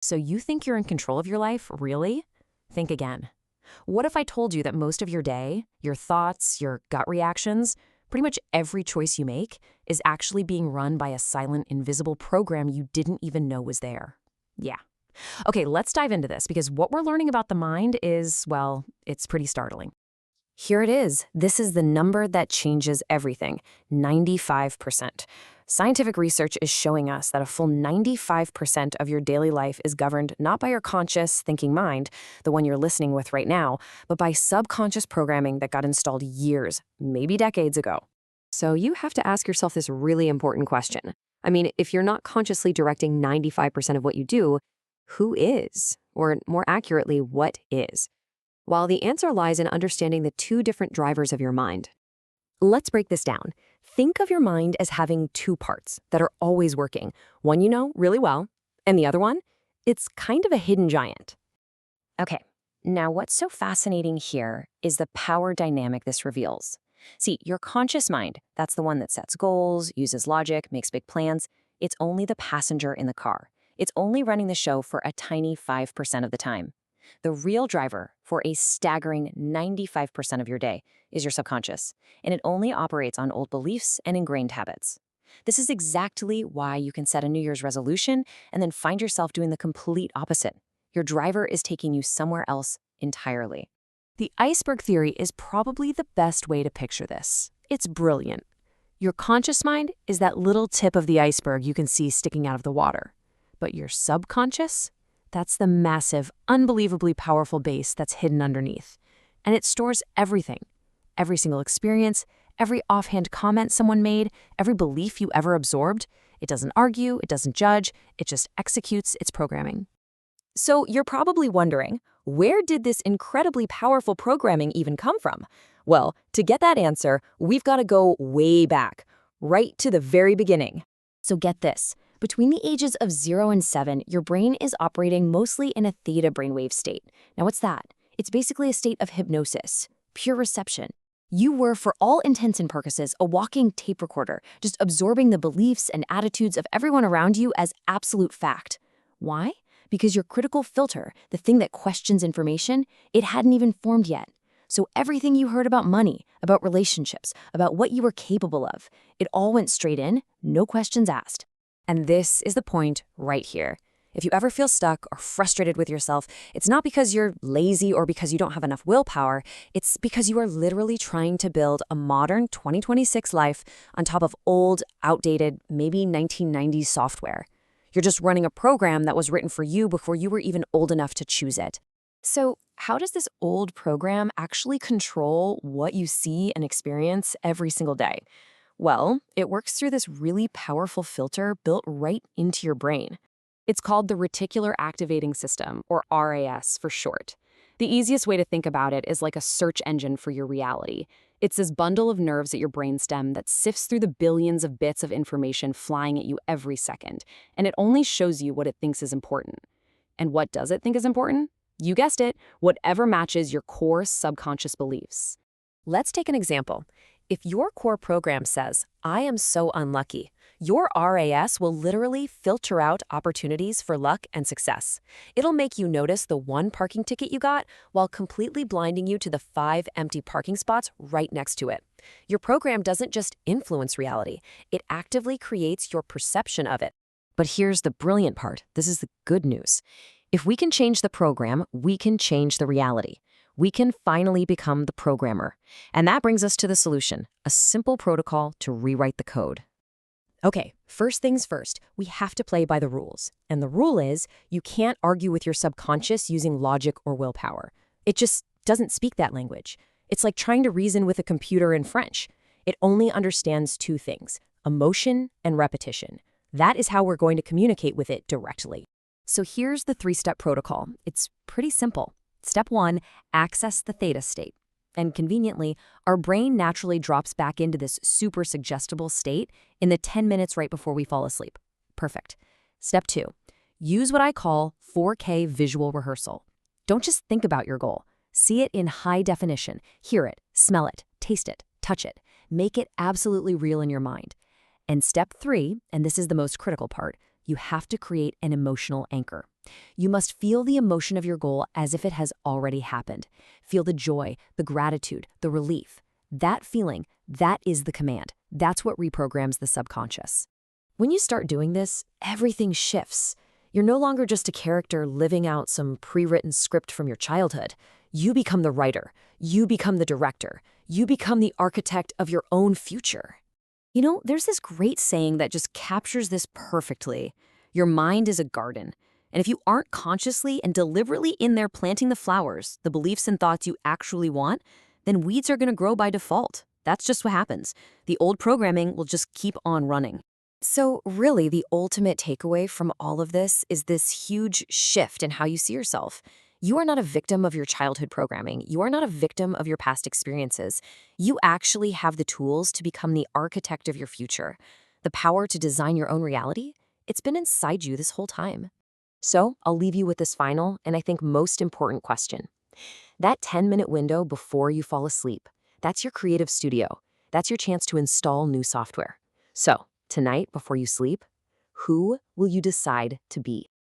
So you think you're in control of your life, really? Think again. What if I told you that most of your day, your thoughts, your gut reactions, pretty much every choice you make is actually being run by a silent, invisible program you didn't even know was there? Yeah. Okay, let's dive into this because what we're learning about the mind is, well, it's pretty startling. Here it is. This is the number that changes everything, 95%. Scientific research is showing us that a full 95% of your daily life is governed not by your conscious thinking mind, the one you're listening with right now, but by subconscious programming that got installed years, maybe decades ago. So you have to ask yourself this really important question. I mean, if you're not consciously directing 95% of what you do, who is? Or more accurately, what is? While the answer lies in understanding the two different drivers of your mind. Let's break this down. Think of your mind as having two parts that are always working. One you know really well, and the other one, it's kind of a hidden giant. Okay, now what's so fascinating here is the power dynamic this reveals. See, your conscious mind, that's the one that sets goals, uses logic, makes big plans. It's only the passenger in the car. It's only running the show for a tiny 5% of the time. The real driver for a staggering 95% of your day is your subconscious, and it only operates on old beliefs and ingrained habits. This is exactly why you can set a New Year's resolution and then find yourself doing the complete opposite. Your driver is taking you somewhere else entirely. The iceberg theory is probably the best way to picture this. It's brilliant. Your conscious mind is that little tip of the iceberg you can see sticking out of the water. But your subconscious? That's the massive, unbelievably powerful base that's hidden underneath. And it stores everything. Every single experience, every offhand comment someone made, every belief you ever absorbed. It doesn't argue, it doesn't judge, it just executes its programming. So you're probably wondering, where did this incredibly powerful programming even come from? Well, to get that answer, we've got to go way back, right to the very beginning. So get this. Between the ages of 0 and 7, your brain is operating mostly in a theta brainwave state. Now what's that? It's basically a state of hypnosis, pure reception. You were, for all intents and purposes, a walking tape recorder, just absorbing the beliefs and attitudes of everyone around you as absolute fact. Why? Because your critical filter, the thing that questions information, it hadn't even formed yet. So everything you heard about money, about relationships, about what you were capable of, it all went straight in, no questions asked. And this is the point right here. If you ever feel stuck or frustrated with yourself, it's not because you're lazy or because you don't have enough willpower. It's because you are literally trying to build a modern 2026 life on top of old, outdated, maybe 1990s software. You're just running a program that was written for you before you were even old enough to choose it. So how does this old program actually control what you see and experience every single day? Well, it works through this really powerful filter built right into your brain. It's called the Reticular Activating System, or RAS for short. The easiest way to think about it is like a search engine for your reality. It's this bundle of nerves at your brainstem that sifts through the billions of bits of information flying at you every second, and it only shows you what it thinks is important. And what does it think is important? You guessed it, whatever matches your core subconscious beliefs. Let's take an example. If your core program says, "I am so unlucky," your RAS will literally filter out opportunities for luck and success. It'll make you notice the one parking ticket you got while completely blinding you to the 5 empty parking spots right next to it. Your program doesn't just influence reality, it actively creates your perception of it. But here's the brilliant part. This is the good news. If we can change the program, we can change the reality. We can finally become the programmer. And that brings us to the solution, a simple protocol to rewrite the code. Okay, first things first, we have to play by the rules. And the rule is, you can't argue with your subconscious using logic or willpower. It just doesn't speak that language. It's like trying to reason with a computer in French. It only understands 2 things, emotion and repetition. That is how we're going to communicate with it directly. So here's the 3-step protocol. It's pretty simple. Step 1, access the theta state. And conveniently, our brain naturally drops back into this super suggestible state in the 10 minutes right before we fall asleep. Perfect. Step 2, use what I call 4K visual rehearsal. Don't just think about your goal. See it in high definition. Hear it, smell it, taste it, touch it. Make it absolutely real in your mind. And step 3, and this is the most critical part, you have to create an emotional anchor. You must feel the emotion of your goal as if it has already happened. Feel the joy, the gratitude, the relief. That feeling, that is the command. That's what reprograms the subconscious. When you start doing this, everything shifts. You're no longer just a character living out some pre-written script from your childhood. You become the writer. You become the director. You become the architect of your own future. You know, there's this great saying that just captures this perfectly. Your mind is a garden. And if you aren't consciously and deliberately in there planting the flowers, the beliefs and thoughts you actually want, then weeds are going to grow by default. That's just what happens. The old programming will just keep on running. So really, the ultimate takeaway from all of this is this huge shift in how you see yourself. You are not a victim of your childhood programming. You are not a victim of your past experiences. You actually have the tools to become the architect of your future. The power to design your own reality, it's been inside you this whole time. So I'll leave you with this final and I think most important question. That 10-minute window before you fall asleep, that's your creative studio. That's your chance to install new software. So tonight, before you sleep, who will you decide to be?